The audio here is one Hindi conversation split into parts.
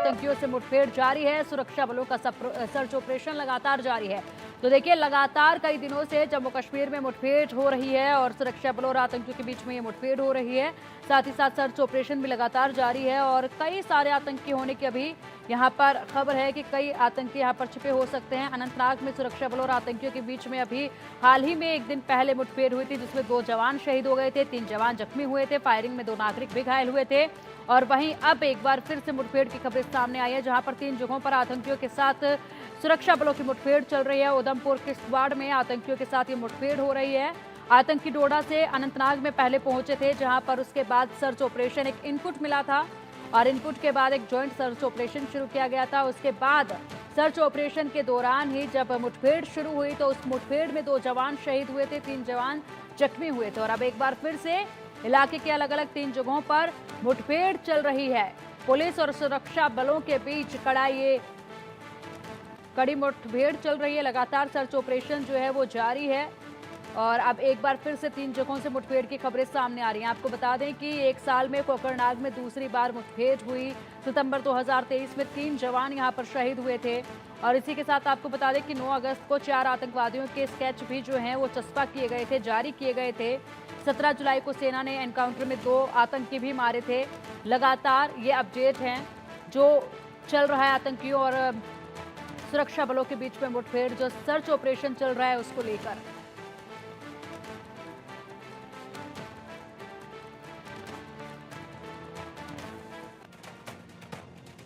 आतंकियों से मुठभेड़ जारी है। सुरक्षा बलों का सर्च ऑपरेशन लगातार जारी है। तो देखिए, लगातार कई दिनों से जम्मू कश्मीर में मुठभेड़ हो रही है और सुरक्षा बलों और आतंकियों के बीच में ये मुठभेड़ हो रही है। साथ ही साथ सर्च ऑपरेशन भी लगातार जारी है और कई सारे आतंकी होने की अभी यहाँ पर खबर है कि कई आतंकी यहाँ पर छिपे हो सकते हैं। अनंतनाग में सुरक्षा बलों और आतंकियों के बीच में अभी हाल ही में एक दिन पहले मुठभेड़ हुई थी, जिसमें 2 जवान शहीद हो गए थे, 3 जवान जख्मी हुए थे। फायरिंग में 2 नागरिक भी घायल हुए थे। और वहीं अब एक बार फिर से मुठभेड़ की खबरें सामने आई है, जहां पर 3 जगहों पर आतंकियों के साथ सुरक्षा बलों की मुठभेड़ चल रही है। उधमपुर किश्तवाड़ में आतंकियों के साथ ये मुठभेड़ हो रही है। आतंकी डोडा से अनंतनाग में पहले पहुंचे थे, जहां पर उसके बाद सर्च ऑपरेशन, एक इनपुट मिला था और इनपुट के बाद एक ज्वाइंट सर्च ऑपरेशन शुरू किया गया था। उसके बाद सर्च ऑपरेशन के दौरान ही जब मुठभेड़ शुरू हुई तो उस मुठभेड़ में 2 जवान शहीद हुए थे, 3 जवान जख्मी हुए थे। और अब एक बार फिर से इलाके के अलग अलग 3 जगहों पर मुठभेड़ चल रही है। पुलिस और सुरक्षा बलों के बीच कड़ी मुठभेड़ चल रही है। लगातार सर्च ऑपरेशन जो है वो जारी है और अब एक बार फिर से 3 जगहों से मुठभेड़ की खबरें सामने आ रही हैं। आपको बता दें कि एक साल में कोकरनाग में दूसरी बार मुठभेड़ हुई। सितंबर 2023 में 3 जवान यहां पर शहीद हुए थे। और इसी के साथ आपको बता दें कि 9 अगस्त को 4 आतंकवादियों के स्केच भी जो हैं वो चस्पा किए गए थे, जारी किए गए थे। 17 जुलाई को सेना ने एनकाउंटर में 2 आतंकी भी मारे थे। लगातार ये अपडेट हैं जो चल रहा है आतंकियों और सुरक्षा बलों के बीच में मुठभेड़, जो सर्च ऑपरेशन चल रहा है उसको लेकर।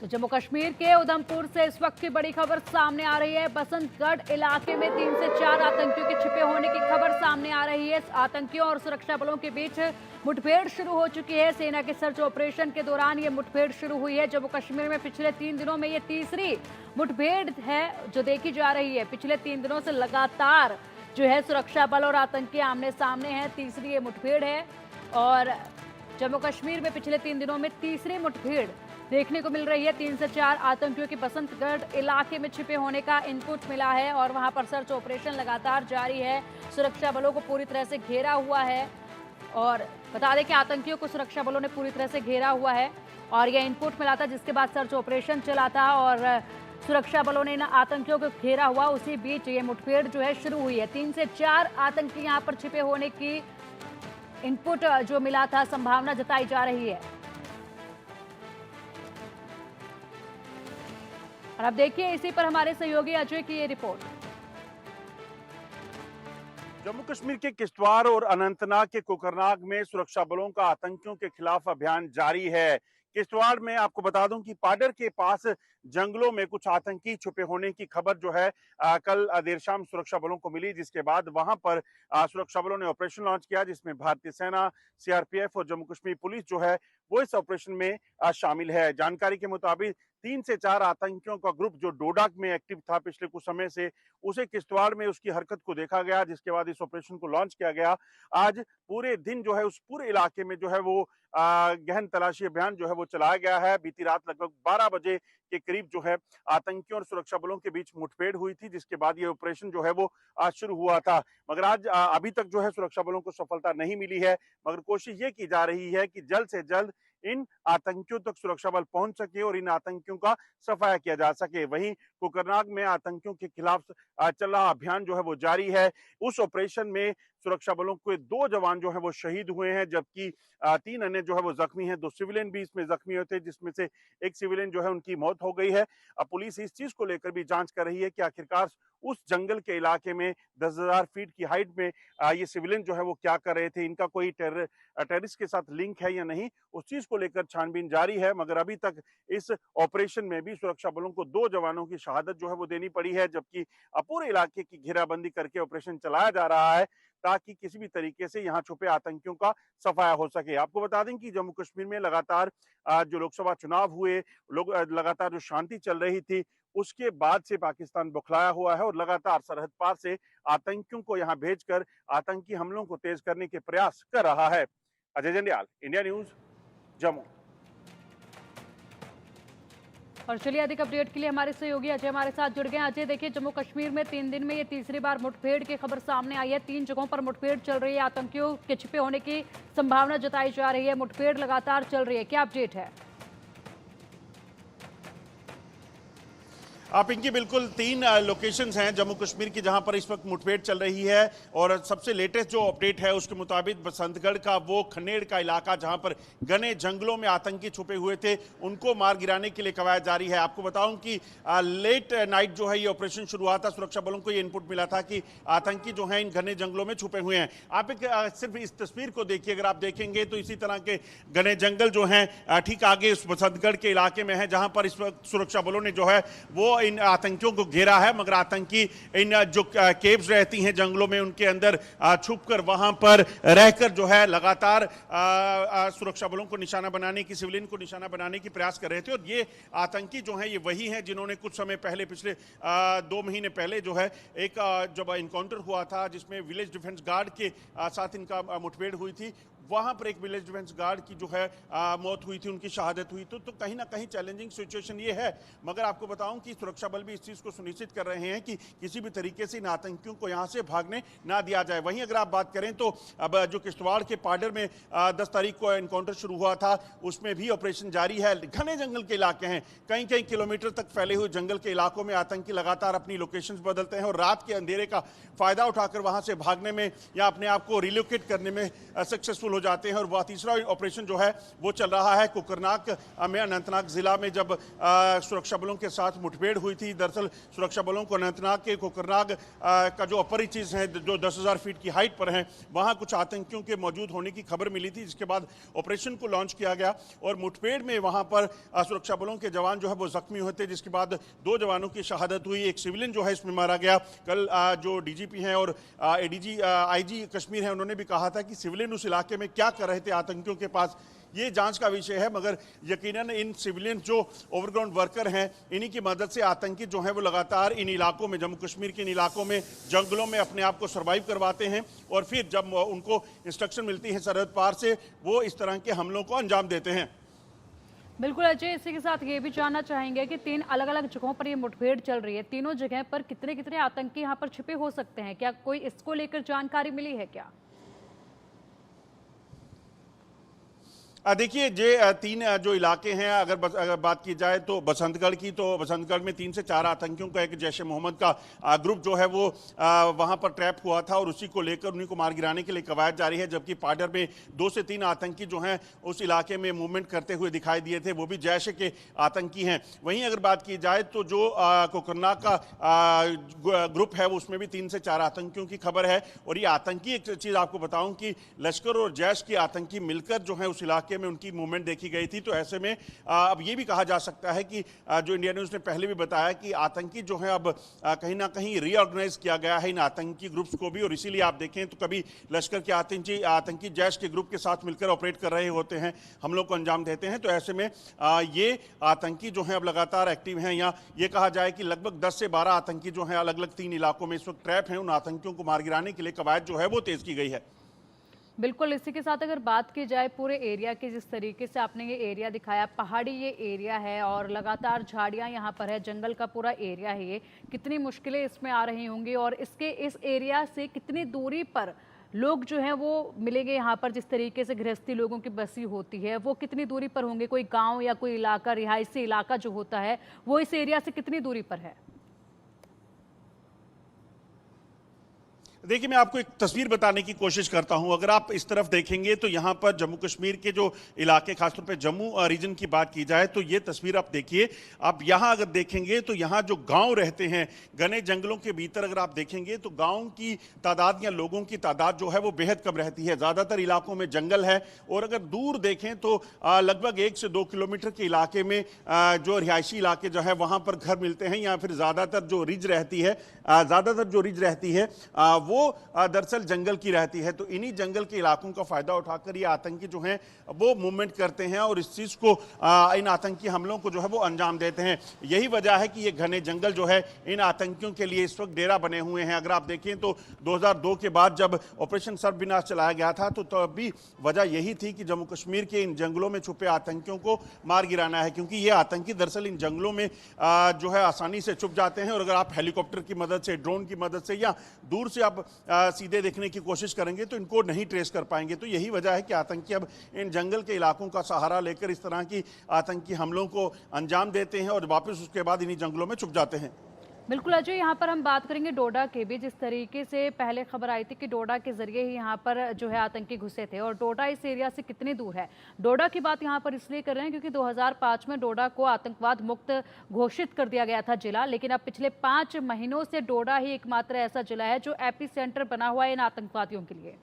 तो जम्मू कश्मीर के उधमपुर से इस वक्त की बड़ी खबर सामने आ रही है। बसंतगढ़ इलाके में 3 से 4 आतंकियों के छिपे होने की खबर सामने आ रही है। आतंकियों और सुरक्षा बलों के बीच मुठभेड़ शुरू हो चुकी है। सेना के सर्च ऑपरेशन के दौरान ये मुठभेड़ शुरू हुई है। जम्मू कश्मीर में पिछले 3 दिनों में ये तीसरी मुठभेड़ है जो देखी जा रही है। पिछले 3 दिनों से लगातार जो है सुरक्षा बल और आतंकी आमने सामने हैं। तीसरी ये मुठभेड़ है और जम्मू कश्मीर में पिछले 3 दिनों में तीसरी मुठभेड़ देखने को मिल रही है। 3 से 4 आतंकियों की बसंतगढ़ इलाके में छिपे होने का इनपुट मिला है और वहां पर सर्च ऑपरेशन लगातार जारी है। सुरक्षा बलों को पूरी तरह से घेरा हुआ है और बता दें कि आतंकियों को सुरक्षा बलों ने पूरी तरह से घेरा हुआ है और यह इनपुट मिला था, जिसके बाद सर्च ऑपरेशन चला था और सुरक्षा बलों ने इन आतंकियों को घेरा हुआ। उसी बीच ये मुठभेड़ जो है शुरू हुई है। 3 से 4 आतंकी यहाँ पर छिपे होने की इनपुट जो मिला था, संभावना जताई जा रही है। और अब देखिए इसी पर हमारे सहयोगी अजय की ये रिपोर्ट। जम्मू कश्मीर के किश्तवाड़ और अनंतनाग के कोकरनाग में सुरक्षा बलों का आतंकियों के खिलाफ अभियान जारी है। किश्तवाड़ में आपको बता दूं कि पाडर के पास जंगलों में कुछ आतंकी छुपे होने की खबर जो है कल देर शाम सुरक्षा बलों को मिली, जिसके बाद वहां पर सुरक्षा बलों ने ऑपरेशन लॉन्च किया, जिसमें भारतीय सेना, सीआरपीएफ और जम्मू कश्मीर पुलिस जो है वो इस ऑपरेशन में शामिल है। जानकारी के मुताबिक 3 से 4 आतंकियों का ग्रुप जो डोडा में एक्टिव था पिछले कुछ समय से, उसे किश्तवाड़ में उसकी हरकत को देखा गया, जिसके बाद इस ऑपरेशन को लॉन्च किया गया। आज पूरे दिन जो है उस पूरे इलाके में जो है वो गहन तलाशी अभियान जो है वो चलाया गया है। बीती रात लगभग 12 बजे के करीब जो है आतंकियों और सुरक्षा बलों के बीच मुठभेड़ हुई थी, जिसके बाद ये ऑपरेशन जो है वो आज शुरू हुआ था। मगर आज अभी तक जो है सुरक्षा बलों को सफलता नहीं मिली है, मगर कोशिश ये की जा रही है कि जल्द से जल्द इन आतंकियों तक सुरक्षा बल पहुंच सके और इन आतंकियों का सफाया किया जा सके। वहीं कोकरनाग में आतंकियों के खिलाफ चल रहा अभियान जो है वो जारी है। उस ऑपरेशन में सुरक्षा बलों के 2 जवान जो है वो शहीद हुए हैं, जबकि 3 अन्य जो है वो जख्मी हैं। 2 सिविलियन भी इसमें जख्मी हुए थे, जिसमें से एक सिविलियन जो है उनकी मौत हो गई है। अब पुलिस इस चीज को लेकर भी जांच कर रही है कि आखिरकार उस जंगल के इलाके में 10,000 फीट की हाइट में ये सिविलियन जो है वो क्या कर रहे थे, इनका कोई टेररिस्ट के साथ लिंक है या नहीं, उस चीज को लेकर छानबीन जारी है। मगर अभी तक इस ऑपरेशन में भी सुरक्षा बलों को 2 जवानों की शहादत जो है वो देनी पड़ी है, जबकि पूरे इलाके की घेराबंदी करके ऑपरेशन चलाया जा रहा है ताकि किसी भी तरीके से यहाँ छुपे आतंकियों का सफाया हो सके। आपको बता दें कि जम्मू कश्मीर में लगातार जो लोकसभा चुनाव हुए, लोग लगातार जो शांति चल रही थी, उसके बाद से पाकिस्तान बौखलाया हुआ है और लगातार सरहद पार से आतंकियों को यहाँ भेजकर आतंकी हमलों को तेज करने के प्रयास कर रहा है। Ajay Jandial, India news, Jammu. और चलिए अधिक अपडेट के लिए हमारे सहयोगी अजय हमारे साथ जुड़ गए। अजय, देखिए जम्मू कश्मीर में 3 दिन में ये तीसरी बार मुठभेड़ की खबर सामने आई है। 3 जगहों पर मुठभेड़ चल रही है। आतंकियों के छिपे होने की संभावना जताई जा रही है। मुठभेड़ लगातार चल रही है, क्या अपडेट है? आप इनकी बिल्कुल 3 लोकेशंस हैं जम्मू कश्मीर की जहां पर इस वक्त मुठभेड़ चल रही है और सबसे लेटेस्ट जो अपडेट है उसके मुताबिक बसंतगढ़ का वो खनेड़ का इलाका जहां पर घने जंगलों में आतंकी छुपे हुए थे उनको मार गिराने के लिए कवायद जारी है। आपको बताऊं कि लेट नाइट जो है ये ऑपरेशन शुरू हुआ था, सुरक्षा बलों को ये इनपुट मिला था कि आतंकी जो है इन घने जंगलों में छुपे हुए हैं। आप सिर्फ इस तस्वीर को देखिए, अगर आप देखेंगे तो इसी तरह के घने जंगल जो हैं ठीक आगे उस बसंतगढ़ के इलाके में है जहां पर इस वक्त सुरक्षा बलों ने जो है वो इन आतंकियों को घेरा है, मगर आतंकी इन जो केव्स रहती हैं जंगलों में उनके अंदर छुपकर वहां पर रहकर जो है लगातार सुरक्षा बलों को निशाना बनाने की, सिविलियन को निशाना बनाने की प्रयास कर रहे थे। और ये आतंकी जो हैं ये वही हैं जिन्होंने कुछ समय पहले, पिछले 2 महीने पहले जो है एक जब इनकाउंटर हुआ था जिसमें विलेज डिफेंस गार्ड के साथ इनका मुठभेड़ हुई थी, वहां पर एक विलेज डिफेंस गार्ड की जो है मौत हुई थी, उनकी शहादत हुई। तो कहीं ना कहीं चैलेंजिंग सिचुएशन ये है। मगर आपको बताऊं कि सुरक्षा बल भी इस चीज को सुनिश्चित कर रहे हैं कि किसी भी तरीके से इन आतंकियों को यहां से भागने ना दिया जाए। वहीं अगर आप बात करें तो अब जो किश्तवाड़ के पाडर में 10 तारीख को एनकाउंटर शुरू हुआ था उसमें भी ऑपरेशन जारी है। घने जंगल के इलाके हैं, कई कई किलोमीटर तक फैले हुए जंगल के इलाकों में आतंकी लगातार अपनी लोकेशन बदलते हैं और रात के अंधेरे का फायदा उठाकर वहां से भागने में या अपने आप को रिलोकेट करने में सक्सेसफुल हो जाते हैं। और वह तीसरा ऑपरेशन जो है वो चल रहा है कोकरनाग में, अनंतनाग जिला में जब सुरक्षा बलों के साथ मुठभेड़ हुई थी। दरअसल सुरक्षा बलों को अनंतनाग के कोकरनाग का जो अपर रीचेस हैं जो 10,000 फीट की हाइट पर हैं वहां कुछ आतंकियों के मौजूद होने की खबर मिली थी, जिसके बाद ऑपरेशन को लॉन्च किया गया और मुठभेड़ में वहां पर सुरक्षा बलों के जवान जो है वो जख्मी हुए थे, जिसके बाद 2 जवानों की शहादत हुई। एक सिविलियन जो है इसमें मारा गया। कल जो डीजीपी हैं और एडीजी आईजी कश्मीर है उन्होंने भी कहा था कि सिविलियन उस इलाके में क्या कर रहे थे आतंकियों के पास, ये जांच का विषय है। मगर यकीनन इन सिविलियन जो ओवरग्राउंड वर्कर हैं इन्हीं की मदद से आतंकी जो है वो लगातार इन इलाकों में, जम्मू कश्मीर के इन इलाकों में जंगलों में अपने आप को सर्वाइव करवाते हैं और फिर जब उनको इंस्ट्रक्शन मिलती है सरहद पार से वो इस तरह के हमलों को अंजाम देते हैं। बिल्कुल अजय, इसी के साथ ये भी जानना चाहेंगे कि 3 अलग अलग जगहों पर ये मुठभेड़ चल रही है, तीनों जगह पर कितने कितने आतंकी यहाँ पर छिपे हो सकते हैं? क्या कोई इसको लेकर जानकारी मिली है क्या? देखिए ये 3 जो इलाके हैं, अगर बात की जाए तो बसंतगढ़ की, तो बसंतगढ़ में 3 से 4 आतंकियों का एक जैश ए मोहम्मद का ग्रुप जो है वो वहां पर ट्रैप हुआ था और उसी को लेकर उन्हीं को मार गिराने के लिए कवायद जारी है। जबकि पाडर में 2 से 3 आतंकी जो हैं उस इलाके में मूवमेंट करते हुए दिखाई दिए थे, वो भी जैश के आतंकी हैं। वहीं अगर बात की जाए तो जो कोकरनाग का ग्रुप है उसमें भी 3 से 4 आतंकियों की खबर है। और ये आतंकी, एक चीज आपको बताऊं कि लश्कर और जैश के आतंकी मिलकर जो है उस इलाके में उनकी मूवमेंट देखी गई थी। तो ऐसे में अब ये भी कहा जा सकता है कि जो इंडिया न्यूज़ ने पहले भी बताया कि आतंकी जो है अब कहीं ना कहीं रीऑर्गेनाइज किया गया है इन आतंकी ग्रुप्स को भी। और इसीलिए आप देखें तो कभी लश्कर के आतंकी जैश के ग्रुप के साथ मिलकर ऑपरेट कर रहे होते हैं, हम लोग को अंजाम देते हैं। तो ऐसे में ये आतंकी जो है अब लगातार एक्टिव हैं। या ये कहा जाए कि लगभग 10 से 12 आतंकी जो है अलग अलग 3 इलाकों में इस वक्त ट्रैप हैं। उन आतंकियों को मार गिराने के लिए कवायद जो है वो तेज की गई है। बिल्कुल, इसी के साथ अगर बात की जाए पूरे एरिया की, जिस तरीके से आपने ये एरिया दिखाया, पहाड़ी ये एरिया है और लगातार झाड़ियां यहाँ पर है, जंगल का पूरा एरिया है, ये कितनी मुश्किलें इसमें आ रही होंगी और इस एरिया से कितनी दूरी पर लोग जो हैं वो मिलेंगे यहाँ पर? जिस तरीके से गृहस्थी लोगों की बसी होती है वो कितनी दूरी पर होंगे? कोई गाँव या कोई इलाका, रिहायशी इलाका जो होता है वो इस एरिया से कितनी दूरी पर है? देखिए मैं आपको एक तस्वीर बताने की कोशिश करता हूं। अगर आप इस तरफ देखेंगे तो यहां पर जम्मू कश्मीर के जो इलाके, खासतौर पे जम्मू रीजन की बात की जाए तो ये तस्वीर आप देखिए। आप यहां अगर देखेंगे तो यहां जो गांव रहते हैं घने जंगलों के भीतर, अगर आप देखेंगे तो गांव की तादाद या लोगों की तादाद जो है वो बेहद कम रहती है। ज़्यादातर इलाकों में जंगल है और अगर दूर देखें तो लगभग 1 से 2 किलोमीटर के इलाके में जो रिहायशी इलाके जो है वहाँ पर घर मिलते हैं। या फिर ज़्यादातर जो रिज रहती है वो दरअसल जंगल की रहती है। तो इन्हीं जंगल के इलाकों का फायदा उठाकर ये आतंकी जो हैं वो मूवमेंट करते हैं और इस चीज को इन आतंकी हमलों को जो है वो अंजाम देते हैं। यही वजह है कि ये घने जंगल जो है इन आतंकियों के लिए इस वक्त डेरा बने हुए हैं। अगर आप देखें तो 2002 के बाद जब ऑपरेशन सर्वविनाश चलाया गया था तो तब भी वजह यही थी कि जम्मू कश्मीर के इन जंगलों में छुपे आतंकियों को मार गिराना है, क्योंकि ये आतंकी दरअसल इन जंगलों में जो है आसानी से छुप जाते हैं। और अगर आप हेलीकॉप्टर की मदद से, ड्रोन की मदद से या दूर से आप अब सीधे देखने की कोशिश करेंगे तो इनको नहीं ट्रेस कर पाएंगे। तो यही वजह है कि आतंकी अब इन जंगल के इलाकों का सहारा लेकर इस तरह की आतंकी हमलों को अंजाम देते हैं और वापस उसके बाद इन्हीं जंगलों में छुप जाते हैं। बिल्कुल अजय, यहाँ पर हम बात करेंगे डोडा के भी। जिस तरीके से पहले खबर आई थी कि डोडा के जरिए ही यहाँ पर जो है आतंकी घुसे थे, और डोडा इस एरिया से कितनी दूर है। डोडा की बात यहाँ पर इसलिए कर रहे हैं क्योंकि 2005 में डोडा को आतंकवाद मुक्त घोषित कर दिया गया था जिला, लेकिन अब पिछले 5 महीनों से डोडा ही एकमात्र ऐसा जिला है जो एपी सेंटर बना हुआ है इन आतंकवादियों के लिए।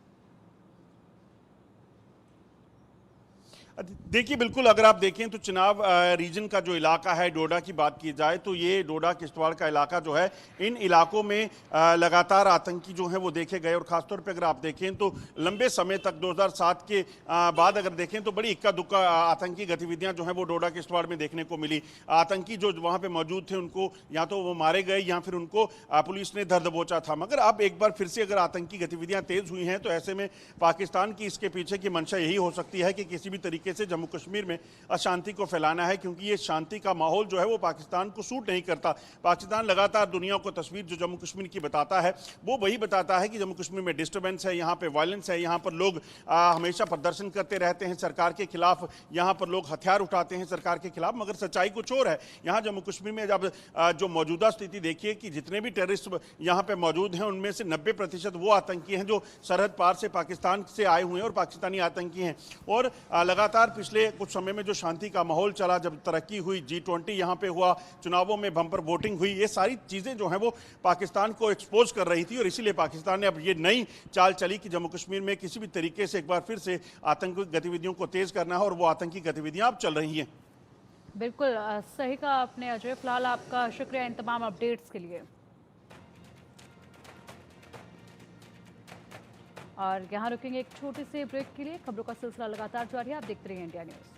देखिए, बिल्कुल अगर आप देखें तो चुनाव रीजन का जो इलाका है, डोडा की बात की जाए तो ये डोडा किश्तवाड़ का इलाका जो है, इन इलाकों में लगातार आतंकी जो हैं वो देखे गए। और ख़ासतौर पे अगर आप देखें तो लंबे समय तक 2007 के बाद अगर देखें तो बड़ी इक्का दुक्का आतंकी गतिविधियां जो हैं वो डोडा किश्तवाड़ में देखने को मिली। आतंकी जो वहाँ पर मौजूद थे उनको या तो वो मारे गए या फिर उनको पुलिस ने धर दबोचा था। मगर अब एक बार फिर से अगर आतंकी गतिविधियाँ तेज़ हुई हैं तो ऐसे में पाकिस्तान की इसके पीछे की मंशा यही हो सकती है कि किसी भी तरीके से जम्मू कश्मीर में अशांति को फैलाना है, क्योंकि ये शांति का माहौल जो है वो पाकिस्तान को सूट नहीं करता। पाकिस्तान लगातार दुनिया को तस्वीर जो जम्मू कश्मीर की बताता है वो वही बताता है कि जम्मू कश्मीर में डिस्टर्बेंस है, यहाँ पे वायलेंस है, यहाँ पर लोग हमेशा प्रदर्शन करते रहते हैं सरकार के खिलाफ, यहाँ पर लोग हथियार उठाते हैं सरकार के खिलाफ। मगर सच्चाई कुछ और है। यहाँ जम्मू कश्मीर में जब जो मौजूदा स्थिति देखिए कि जितने भी टेररिस्ट यहाँ पे मौजूद हैं उनमें से 90% वो आतंकी हैं जो सरहद पार से पाकिस्तान से आए हुए हैं और पाकिस्तानी आतंकी हैं। और लगातार पिछले कुछ समय में जो शांति का माहौल चला, जब तरक्की हुई, G20 यहाँ पे हुआ, चुनावों में बम्पर वोटिंग हुई, ये सारी चीज़ें जो हैं वो पाकिस्तान को एक्सपोज कर रही थी। और इसीलिए पाकिस्तान ने अब ये नई चाल चली कि जम्मू कश्मीर में किसी भी तरीके से एक बार फिर से आतंकी गतिविधियों को तेज़ करना है, और वो आतंकी गतिविधियाँ अब चल रही हैं। बिल्कुल सही कहा आपने अजय। फिलहाल आपका शुक्रिया इन तमाम अपडेट्स के लिए। और यहाँ रुकेंगे एक छोटे से ब्रेक के लिए। खबरों का सिलसिला लगातार जारी है, आप देखते रहिए इंडिया न्यूज़।